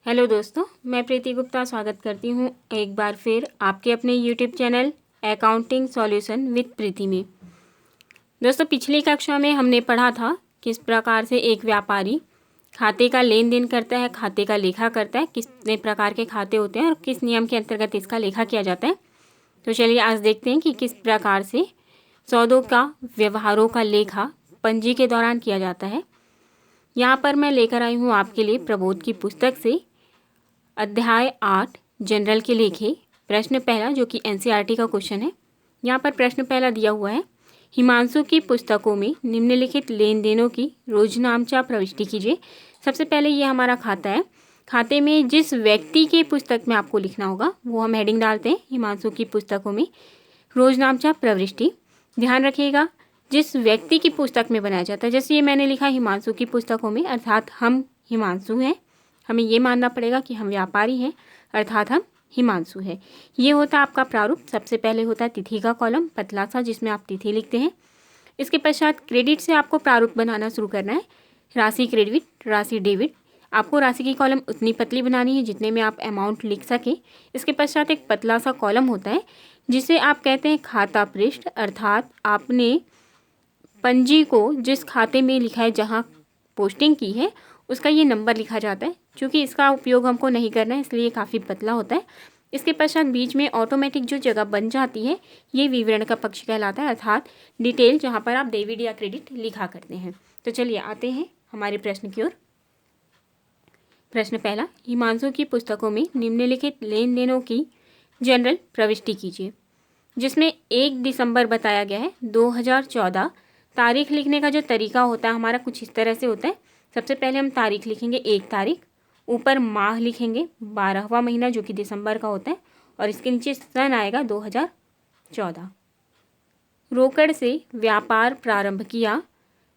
Hello दोस्तों, मैं प्रीति गुप्ता स्वागत करती हूँ एक बार फिर आपके अपने YouTube channel accounting solution with Preeti में। दोस्तों, पिछली कक्षा में हमने पढ़ा था किस प्रकार से एक व्यापारी खाते का लेन देन करता है, खाते का लेखा करता है, कितने प्रकार के खाते होते हैं और किस नियम के अंतर्गत इसका लेखा किया जाता है। तो चलिए आज देखते हैं कि किस प्रकार से सौदों का, व्यवहारों का लेखा पंजी के दौरान किया जाता है। यहाँ पर मैं लेकर आई हूँ आपके लिए प्रबोध की पुस्तक से अध्याय 8 जनरल के लेखे, प्रश्न पहला जो कि एनसीईआरटी का क्वेश्चन है। यहाँ पर प्रश्न पहला दिया हुआ है, हिमांशु की पुस्तकों में निम्नलिखित लेन देनों की रोजनामचा प्रविष्टि कीजिए। सबसे पहले ये हमारा खाता है। खाते में जिस व्यक्ति की पुस्तक में आपको लिखना होगा वो हम हेडिंग डालते हैं, हिमांशु की पुस्तकों में रोजनामचा प्रविष्टि। ध्यान रखिएगा, जिस व्यक्ति की पुस्तक में बनाया जाता है, जैसे ये मैंने लिखा हिमांशु की पुस्तकों में, अर्थात हम हिमांशु हैं। हमें ये मानना पड़ेगा कि हम व्यापारी हैं, अर्थात हम हिमांशु है। ये होता है आपका प्रारूप। सबसे पहले होता है तिथि का कॉलम, पतला सा, जिसमें आप तिथि लिखते हैं। इसके पश्चात क्रेडिट से आपको प्रारूप बनाना शुरू करना है। राशि क्रेडिट, राशि डेबिट। आपको राशि की कॉलम उतनी पतली बनानी है जितने में आप अमाउंट लिख सकें। इसके पश्चात एक पतला सा कॉलम होता है जिसे आप कहते हैं खाता पृष्ठ, अर्थात आपने पंजी को जिस खाते में लिखा है, जहाँ पोस्टिंग की है, उसका ये नंबर लिखा जाता है। क्योंकि इसका उपयोग हमको नहीं करना है इसलिए काफ़ी पतला होता है। इसके पश्चात बीच में ऑटोमेटिक जो जगह बन जाती है, ये विवरण का पक्ष कहलाता है, अर्थात डिटेल, जहाँ पर आप डेबिट या क्रेडिट लिखा करते हैं। तो चलिए आते हैं हमारे प्रश्न की ओर। प्रश्न पहला, हिमांशु की पुस्तकों में निम्नलिखित लेन देनों की जनरल प्रविष्टि कीजिए। जिसमें 1 दिसंबर बताया गया है 2014। तारीख लिखने का जो तरीका होता है हमारा कुछ इस तरह से होता है। सबसे पहले हम तारीख लिखेंगे 1 तारीख, ऊपर माह लिखेंगे 12वां महीना जो कि दिसंबर का होता है, और इसके नीचे सन आएगा 2014। रोकड़ से व्यापार प्रारंभ किया।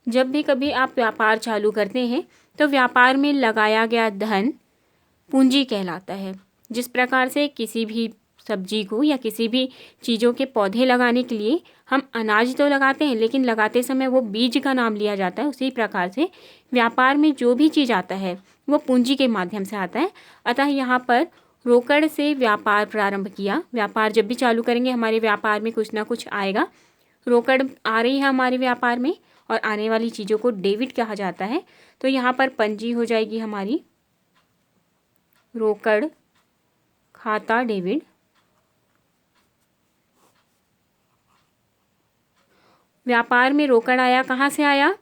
जब भी कभी आप व्यापार चालू करते हैं तो व्यापार में लगाया गया धन पूंजी कहलाता है। जिस प्रकार से किसी भी सब्जी को या किसी भी चीज़ों के पौधे लगाने के लिए हम अनाज तो लगाते हैं, लेकिन लगाते समय वो बीज का नाम लिया जाता है, उसी प्रकार से व्यापार में जो भी चीज़ आता है वो पूंजी के माध्यम से आता है। अतः यहाँ पर रोकड़ से व्यापार प्रारंभ किया। व्यापार जब भी चालू करेंगे हमारे व्यापार में कुछ ना कुछ आएगा। रोकड़ आ रही है हमारे व्यापार में और आने वाली चीज़ों को डेबिट कहा जाता है। तो यहाँ पर पंजी हो जाएगी हमारी रोकड़ खाता डेबिट। व्यापार में रोकड़ आया, कहाँ से आया?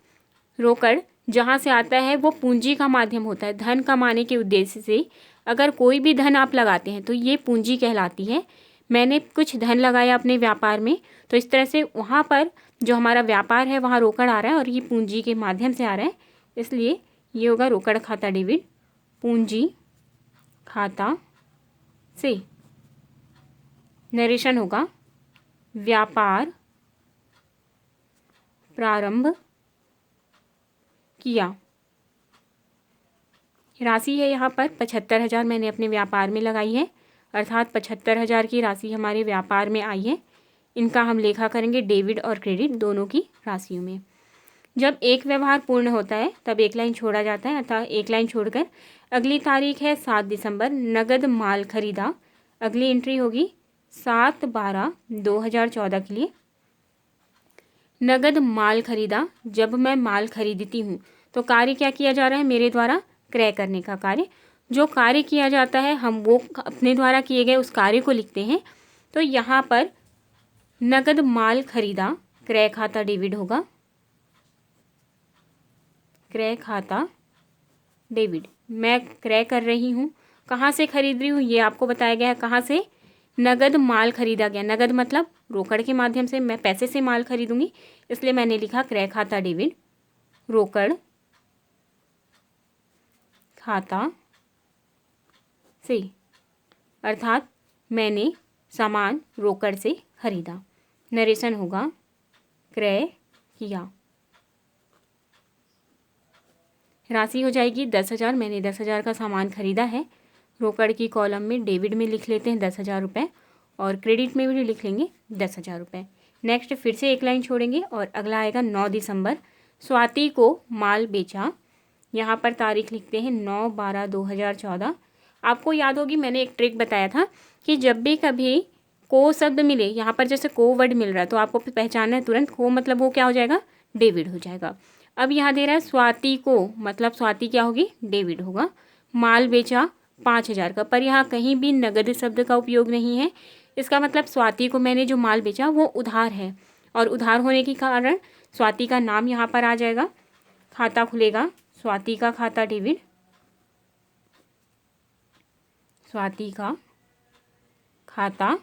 रोकड़ जहाँ से आता है वो पूंजी का माध्यम होता है। धन कमाने के उद्देश्य से अगर कोई भी धन आप लगाते हैं तो ये पूंजी कहलाती है। मैंने कुछ धन लगाया अपने व्यापार में, तो इस तरह से वहाँ पर जो हमारा व्यापार है वहाँ रोकड़ आ रहा है और ये पूंजी के माध्यम से आ रहा है, इसलिए ये होगा रोकड़ खाता डेबिट, पूंजी खाता से। नरेशन होगा व्यापार प्रारंभ किया। राशि है यहाँ पर 75,000 मैंने अपने व्यापार में लगाई है, अर्थात 75,000 की राशि हमारे व्यापार में आई है। इनका हम लेखा करेंगे डेबिट और क्रेडिट दोनों की राशियों में। जब एक व्यवहार पूर्ण होता है तब एक लाइन छोड़ा जाता है, अर्थात एक लाइन छोड़कर अगली तारीख है 7 दिसंबर, नगद माल खरीदा। अगली एंट्री होगी 7/12/2014 के लिए। नगद माल खरीदा। जब मैं माल खरीदती हूँ तो कार्य क्या किया जा रहा है? मेरे द्वारा क्रय करने का कार्य। जो कार्य किया जाता है हम वो अपने द्वारा किए गए उस कार्य को लिखते हैं। तो यहाँ पर नगद माल खरीदा, क्रय खाता डेबिट होगा, क्रय खाता डेबिट। मैं क्रय कर रही हूँ, कहाँ से खरीद रही हूँ ये आपको बताया गया है। कहाँ से? नगद माल खरीदा गया। नगद मतलब रोकड़ के माध्यम से, मैं पैसे से माल खरीदूंगी, इसलिए मैंने लिखा क्रय खाता डेबिट, रोकड़ खाता से, अर्थात मैंने सामान रोकड़ से खरीदा। नरेशन होगा क्रय किया। राशि हो जाएगी 10,000। मैंने 10,000 का सामान खरीदा है। रोकड़ की कॉलम में डेबिट में लिख लेते हैं 10,000 रुपये और क्रेडिट में भी लिख लेंगे 10,000 रुपये। नेक्स्ट फिर से एक लाइन छोड़ेंगे और अगला आएगा 9 दिसंबर। स्वाति को माल बेचा। यहाँ पर तारीख लिखते हैं 9/12/2014। आपको याद होगी मैंने एक ट्रिक बताया था कि जब भी कभी को शब्द मिले, यहाँ पर जैसे को वर्ड मिल रहा है तो आपको पहचानना है तुरंत, को मतलब वो क्या हो जाएगा, डेविड हो जाएगा। अब यहाँ दे रहा है स्वाति को, मतलब स्वाति क्या होगी, डेविड होगा। माल बेचा 5,000 का, पर यहाँ कहीं भी नगद शब्द का उपयोग नहीं है। इसका मतलब स्वाति को मैंने जो माल बेचा वो उधार है, और उधार होने के कारण स्वाति का नाम यहाँ पर आ जाएगा। खाता खुलेगा, स्वाति का खाता डेबिट, स्वाति का खाता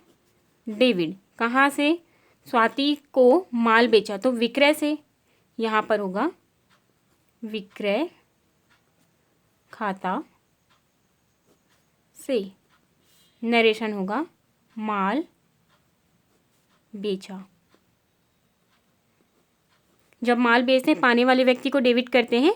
डेबिट। कहाँ से, स्वाति को माल बेचा तो विक्रय से, यहाँ पर होगा विक्रय खाता से। नरेशन होगा माल बेचा। जब माल बेचने पाने वाले व्यक्ति को डेबिट करते हैं,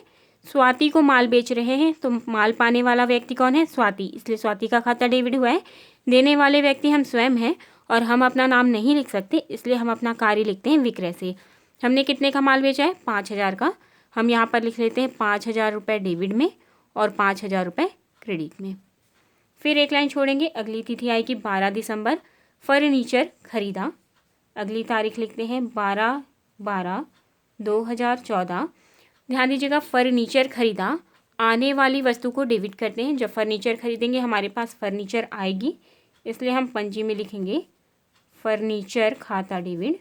स्वाति को माल बेच रहे हैं तो माल पाने वाला व्यक्ति कौन है, स्वाति, इसलिए स्वाति का खाता डेबिट हुआ है। देने वाले व्यक्ति हम स्वयं हैं और हम अपना नाम नहीं लिख सकते, इसलिए हम अपना कार्य लिखते हैं विक्रय से। हमने कितने का माल बेचा है, 5,000 का। हम यहाँ पर लिख लेते हैं 5,000 रुपये डेबिट में और 5,000 रुपये क्रेडिट में। फिर एक लाइन छोड़ेंगे, अगली तिथि आएगी 12 दिसंबर। फर्नीचर खरीदा, अगली तारीख लिखते हैं 12/12/2014। ध्यान दीजिएगा, फर्नीचर खरीदा, आने वाली वस्तु को डेबिट करते हैं। जब फर्नीचर खरीदेंगे हमारे पास फर्नीचर आएगी, इसलिए हम पंजी में लिखेंगे फर्नीचर खाता डेबिट।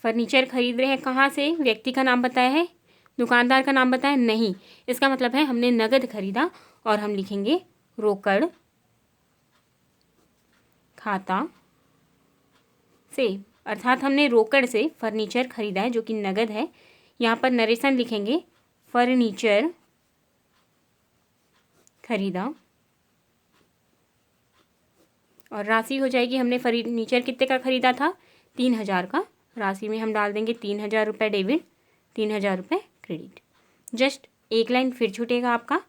फर्नीचर खरीद रहे हैं कहाँ से, व्यक्ति का नाम बताया है, दुकानदार का नाम बताया नहीं, इसका मतलब है हमने नगद खरीदा और हम लिखेंगे रोकड़ खाता से, अर्थात हमने रोकड़ से फर्नीचर खरीदा है जो कि नगद है। यहाँ पर नरेशन लिखेंगे फर्नीचर खरीदा, और राशि हो जाएगी, हमने फर्नीचर कितने का खरीदा था, 3,000 का। राशि में हम डाल देंगे 3,000 रुपये डेबिट, 3,000 रुपये क्रेडिट। जस्ट एक लाइन फिर छूटेगा आपका।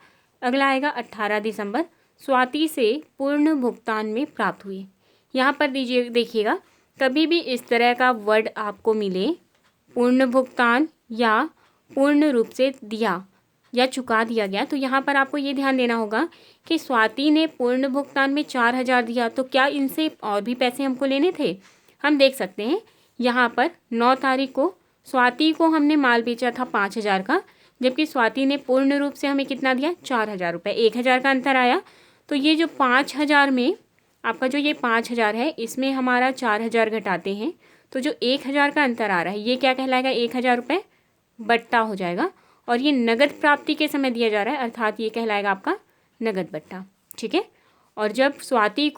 अगला आएगा 18 दिसंबर। स्वाति से पूर्ण भुगतान में प्राप्त हुए। यहाँ पर देखिएगा, कभी भी इस तरह का वर्ड आपको मिले, पूर्ण भुगतान या पूर्ण रूप से दिया या चुका दिया गया, तो यहाँ पर आपको ये ध्यान देना होगा कि स्वाति ने पूर्ण भुगतान में 4,000 दिया, तो क्या इनसे और भी पैसे हमको लेने थे। हम देख सकते हैं यहाँ पर 9 तारीख को स्वाति को हमने माल बेचा था 5,000 का, जबकि स्वाति ने पूर्ण रूप से हमें कितना दिया, 4,000 रुपये, 1,000 का अंतर आया। तो ये जो 5,000 में आपका जो ये 5,000 है, इसमें हमारा 4,000 घटाते हैं, तो जो 1,000 का अंतर आ रहा है ये क्या कहलाएगा, 1,000 रुपये बट्टा हो जाएगा। और ये नगद प्राप्ति के समय दिया जा रहा है, अर्थात ये कहलाएगा आपका नगद बट्टा। ठीक है। और जब स्वाति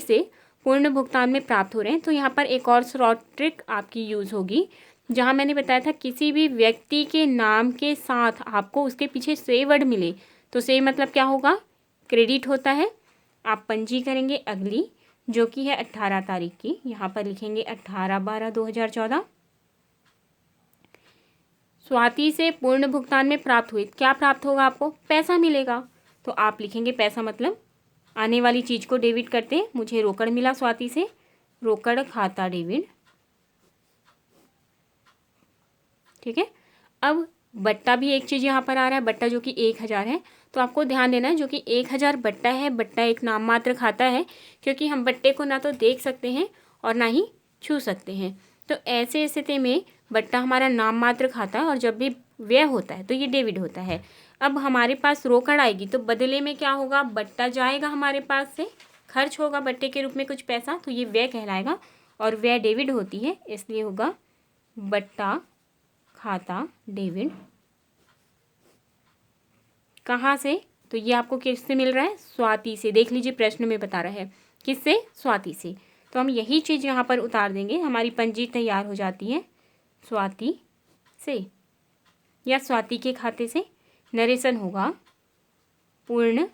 से पूर्ण भुगतान में प्राप्त हो रहे हैं, तो यहाँ पर एक और शॉर्ट ट्रिक आपकी यूज़ होगी, जहाँ मैंने बताया था किसी भी व्यक्ति के नाम के साथ आपको उसके पीछे से वर्ड मिले, तो से मतलब क्या होगा, क्रेडिट होता है। आप पंजी करेंगे अगली, जो कि है 18 तारीख की। यहाँ पर लिखेंगे 18/12/2014। स्वाति से पूर्ण भुगतान में प्राप्त हुए, क्या प्राप्त होगा, आपको पैसा मिलेगा, तो आप लिखेंगे पैसा मतलब आने वाली चीज़ को डेबिट करते हैं। मुझे रोकड़ मिला स्वाति से, रोकड़ खाता डेबिट। ठीक है। अब बट्टा भी एक चीज़ यहाँ पर आ रहा है, बट्टा जो कि 1,000 है, तो आपको ध्यान देना है जो कि 1,000 बट्टा है। बट्टा एक नाम मात्र खाता है, क्योंकि हम बट्टे को ना तो देख सकते हैं और ना ही छू सकते हैं। तो ऐसे स्थिति में बट्टा हमारा नाम मात्र खाता है, और जब भी व्यय होता है तो ये डेबिट होता है। अब हमारे पास रोकड़ आएगी, तो बदले में क्या होगा, बट्टा जाएगा हमारे पास से, खर्च होगा बट्टे के रूप में कुछ पैसा, तो ये व्यय कहलाएगा, और व्यय डेबिट होती है, इसलिए होगा बट्टा खाता डेबिट। कहाँ से, तो ये आपको किससे मिल रहा है, स्वाति से। देख लीजिए प्रश्न में बता रहा है किससे, स्वाति से। तो हम यही चीज़ यहाँ पर उतार देंगे, हमारी पंजी तैयार हो जाती है स्वाति से, या स्वाति के खाते से। नरेशन होगा पूर्ण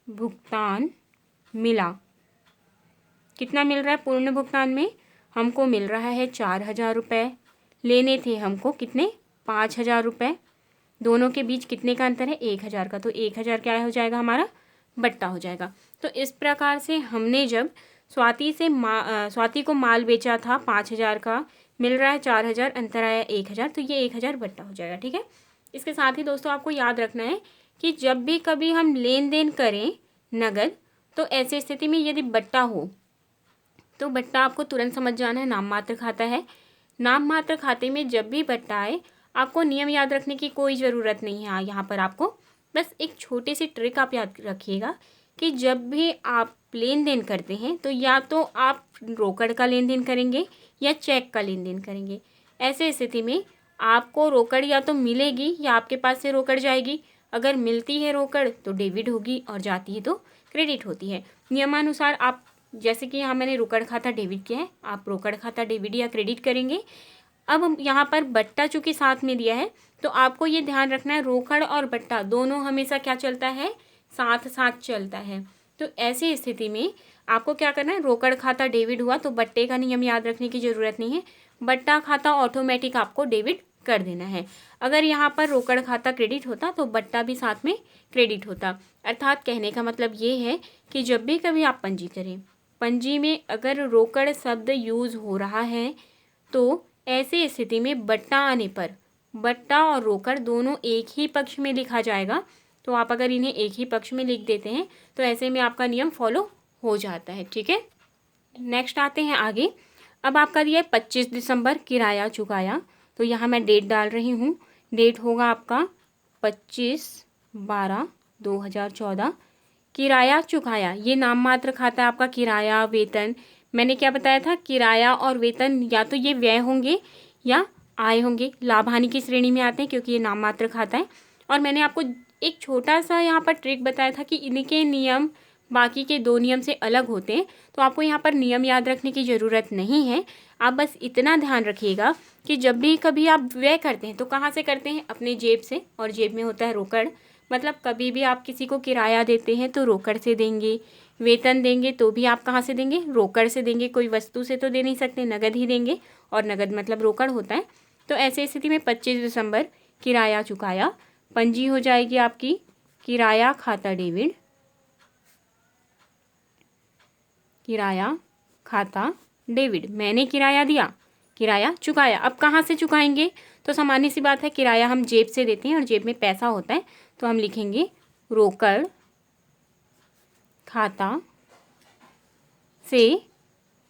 भुगतान मिला। कितना मिल रहा है पूर्ण भुगतान में, हमको मिल रहा है 4,000 रुपये, लेने थे हमको कितने, 5,000 रुपये। दोनों के बीच कितने का अंतर है, 1,000 का, तो 1,000 क्या हो जाएगा, हमारा बट्टा हो जाएगा। तो इस प्रकार से हमने जब स्वाति को माल बेचा था 5,000 का, मिल रहा है 4,000, अंतर आया 1,000, तो ये 1,000 बट्टा हो जाएगा। ठीक है, इसके साथ ही दोस्तों आपको याद रखना है कि जब भी कभी हम लेन देन करें नगद, तो ऐसी स्थिति में यदि बट्टा हो तो बट्टा आपको तुरंत समझ जाना है नाम मात्र खाता है। नाम मात्र खाते में जब भी बट्टा आए, आपको नियम याद रखने की कोई ज़रूरत नहीं है। यहाँ पर आपको बस एक छोटी सी ट्रिक आप याद रखिएगा कि जब भी आप लेन देन करते हैं तो या तो आप रोकड़ का लेन देन करेंगे या चेक का लेन देन करेंगे। ऐसे स्थिति में आपको रोकड़ या तो मिलेगी या आपके पास से रोकड़ जाएगी। अगर मिलती है रोकड़ तो डेबिट होगी और जाती है तो क्रेडिट होती है। नियमानुसार आप, जैसे कि यहाँ मैंने रोकड़ खाता डेबिट किया है, आप रोकड़ खाता डेबिट या क्रेडिट करेंगे। अब यहाँ पर बट्टा चूँकि साथ में दिया है तो आपको ये ध्यान रखना है रोकड़ और बट्टा दोनों हमेशा क्या चलता है, साथ साथ चलता है। तो ऐसी स्थिति में आपको क्या करना है, रोकड़ खाता डेबिट हुआ तो बट्टे का नियम याद रखने की ज़रूरत नहीं है, बट्टा खाता ऑटोमेटिक आपको डेबिट कर देना है। अगर यहाँ पर रोकड़ खाता क्रेडिट होता तो बट्टा भी साथ में क्रेडिट होता। अर्थात कहने का मतलब ये है कि जब भी कभी आप पंजी करें, पंजी में अगर रोकड़ शब्द यूज़ हो रहा है तो ऐसी स्थिति में बट्टा आने पर बट्टा और रोकड़ दोनों एक ही पक्ष में लिखा जाएगा। तो आप अगर इन्हें एक ही पक्ष में लिख देते हैं तो ऐसे में आपका नियम फॉलो हो जाता है। ठीक है, नेक्स्ट आते हैं आगे। अब आपका दिया है 25 दिसंबर किराया चुकाया, तो यहाँ मैं डेट डाल रही हूँ। डेट होगा आपका 25/12/2014। किराया चुकाया, ये नाम मात्र खाता है आपका। किराया, वेतन, मैंने क्या बताया था, किराया और वेतन या तो ये व्यय होंगे या आय होंगे, लाभ हानि की श्रेणी में आते हैं क्योंकि ये नाम मात्र खाता है। और मैंने आपको एक छोटा सा यहाँ पर ट्रिक बताया था कि इनके नियम बाकी के 2 नियम से अलग होते हैं, तो आपको यहाँ पर नियम याद रखने की ज़रूरत नहीं है। आप बस इतना ध्यान रखिएगा कि जब भी कभी आप व्यय करते हैं तो कहाँ से करते हैं, अपने जेब से, और जेब में होता है रोकड़। मतलब कभी भी आप किसी को किराया देते हैं तो रोकड़ से देंगे, वेतन देंगे तो भी आप कहाँ से देंगे, रोकड़ से देंगे। कोई वस्तु से तो दे नहीं सकते, नगद ही देंगे, और नगद मतलब रोकड़ होता है। तो ऐसे स्थिति में 25 दिसंबर किराया चुकाया, पंजी हो जाएगी आपकी किराया खाता डेबिट, किराया खाता डेबिट। मैंने किराया दिया, किराया चुकाया। अब कहाँ से चुकाएंगे, तो सामान्य सी बात है, किराया हम जेब से देते हैं और जेब में पैसा होता है, तो हम लिखेंगे रोकड़ खाता से,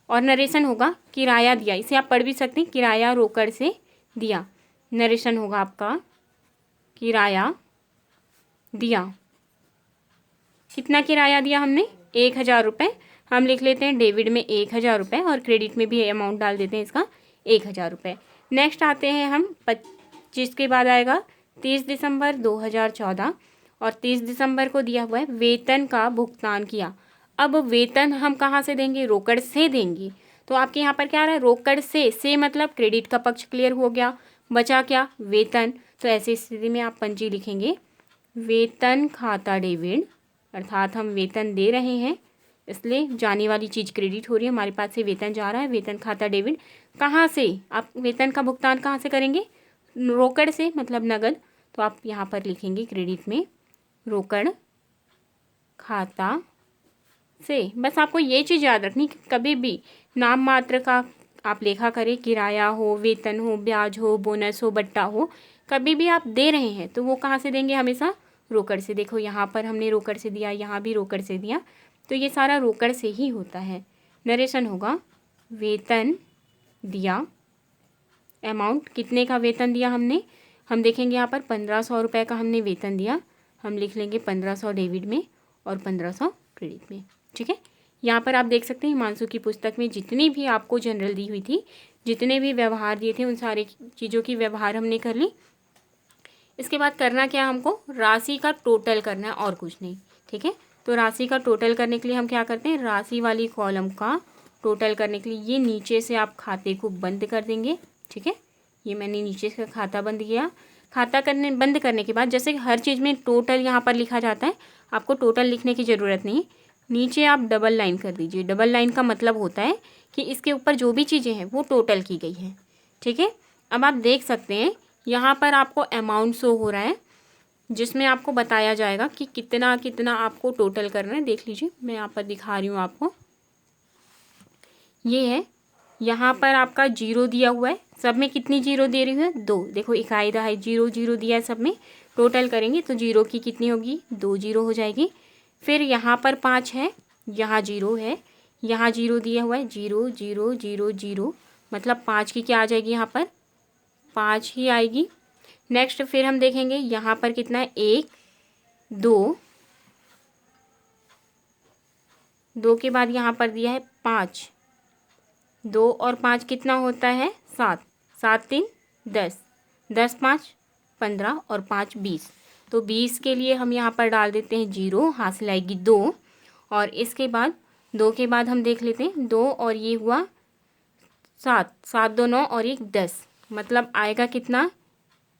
और नरेशन होगा किराया दिया। इसे आप पढ़ भी सकते हैं, किराया रोकड़ से दिया। नरेशन होगा आपका किराया दिया। कितना किराया दिया हमने, 1,000 रुपये। हम लिख लेते हैं डेबिट में 1,000 रुपये और क्रेडिट में भी अमाउंट डाल देते हैं इसका 1,000 रुपये। नेक्स्ट आते हैं हम 25 के बाद आएगा 30 दिसंबर 2014, और 30 दिसंबर को दिया हुआ है वेतन का भुगतान किया। अब वेतन हम कहाँ से देंगे, रोकड़ से देंगे। तो आपके यहाँ पर क्या आ रहा है, रोकड़ से मतलब क्रेडिट का पक्ष क्लियर हो गया, बचा क्या, वेतन। तो ऐसी स्थिति में आप पंजी लिखेंगे वेतन खाता डेबिट, अर्थात हम वेतन दे रहे हैं इसलिए जाने वाली चीज़ क्रेडिट हो रही है, हमारे पास से वेतन जा रहा है, वेतन खाता डेबिट। कहाँ से आप वेतन का भुगतान कहाँ से करेंगे, रोकड़ से मतलब नगद। तो आप यहाँ पर लिखेंगे क्रेडिट में रोकड़ खाता से। बस आपको ये चीज़ याद रखनी कि कभी भी नाम मात्र का आप लेखा करें, किराया हो, वेतन हो, ब्याज हो, बोनस हो, बट्टा हो, कभी भी आप दे रहे हैं तो वो कहाँ से देंगे, हमेशा रोकड़ से। देखो यहाँ पर हमने रोकड़ से दिया, यहाँ भी रोकड़ से दिया, तो ये सारा रोकड़ से ही होता है। नरेशन होगा वेतन दिया, अमाउंट कितने का वेतन दिया हमने, हम देखेंगे यहाँ पर 1500 रुपये का हमने वेतन दिया, हम लिख लेंगे 1500 डेबिट में और 1500 क्रेडिट में। ठीक है, यहाँ पर आप देख सकते हैं हिमांशु की पुस्तक में जितनी भी आपको जनरल दी हुई थी, जितने भी व्यवहार दिए थे, उन सारे चीज़ों की व्यवहार हमने कर ली। इसके बाद करना क्या, हमको राशि का टोटल करना है और कुछ नहीं। ठीक है, तो राशि का टोटल करने के लिए हम क्या करते हैं, राशि वाली कॉलम का टोटल करने के लिए ये नीचे से आप खाते को बंद कर देंगे। ठीक है, ये मैंने नीचे से खाता बंद किया। खाता बंद करने के बाद जैसे हर चीज़ में टोटल यहाँ पर लिखा जाता है, आपको टोटल लिखने की ज़रूरत नहीं, नीचे आप डबल लाइन कर दीजिए। डबल लाइन का मतलब होता है कि इसके ऊपर जो भी चीज़ें हैं वो टोटल की गई हैं। ठीक है, अब आप देख सकते हैं यहाँ पर आपको अमाउंट शो हो रहा है जिसमें आपको बताया जाएगा कि कितना कितना आपको टोटल करना है। देख लीजिए, मैं यहाँ पर दिखा रही हूँ आपको, ये है यहाँ पर आपका जीरो दिया हुआ है, सब में कितनी जीरो दे रही है 2। देखो इकाई दहाई जीरो जीरो दिया है सब में, टोटल करेंगे तो जीरो की कितनी होगी 2 जीरो हो जाएगी। फिर यहाँ पर 5 है, यहाँ जीरो है, यहाँ जीरो दिया हुआ है, जीरो जीरो जीरो जीरो, मतलब 5 की क्या आ जाएगी यहाँ पर 5 ही आएगी। नेक्स्ट फिर हम देखेंगे यहाँ पर कितना है 1 2, 2 के बाद यहाँ पर दिया है 5, 2 और 5 कितना होता है 7, 7 3 10, 10 5 15 और 5 20। तो 20 के लिए हम यहाँ पर डाल देते हैं जीरो, हासिल आएगी 2। और इसके बाद 2 के बाद हम देख लेते हैं 2 और ये हुआ 7, 7 2 9 और 1 10, मतलब आएगा कितना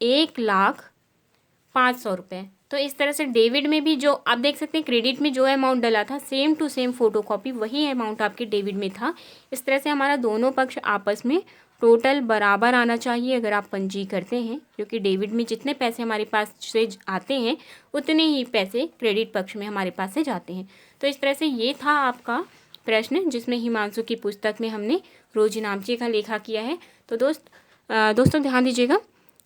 1,05,000 रुपये। तो इस तरह से डेबिट में भी जो आप देख सकते हैं क्रेडिट में जो अमाउंट डला था सेम टू सेम फोटोकॉपी वही अमाउंट आपके डेबिट में था। इस तरह से हमारा दोनों पक्ष आपस में टोटल बराबर आना चाहिए अगर आप पंजी करते हैं, क्योंकि डेबिट में जितने पैसे हमारे पास से आते हैं उतने ही पैसे क्रेडिट पक्ष में हमारे पास से जाते हैं। तो इस तरह से ये था आपका प्रश्न जिसमें हिमांशु की पुस्तक में हमने रोज इनामची का लेखा किया है। तो दोस्तों ध्यान दीजिएगा,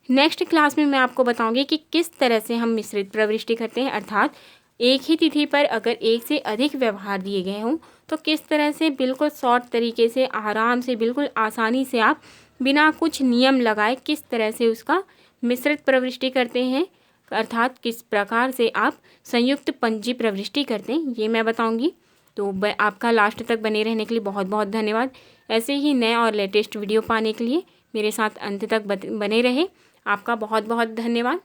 नेक्स्ट क्लास में मैं आपको बताऊंगी कि किस तरह से हम मिश्रित प्रविष्टि करते हैं, अर्थात एक ही तिथि पर अगर एक से अधिक व्यवहार दिए गए हों तो किस तरह से बिल्कुल शॉर्ट तरीके से आराम से बिल्कुल आसानी से आप बिना कुछ नियम लगाए किस तरह से उसका मिश्रित प्रविष्टि करते हैं, अर्थात किस प्रकार से आप संयुक्त पंजी प्रविष्टि करते हैं, ये मैं बताऊंगी। तो आपका लास्ट तक बने रहने के लिए बहुत बहुत धन्यवाद। ऐसे ही नए और लेटेस्ट वीडियो पाने के लिए मेरे साथ अंत तक बने रहे। आपका बहुत बहुत धन्यवाद।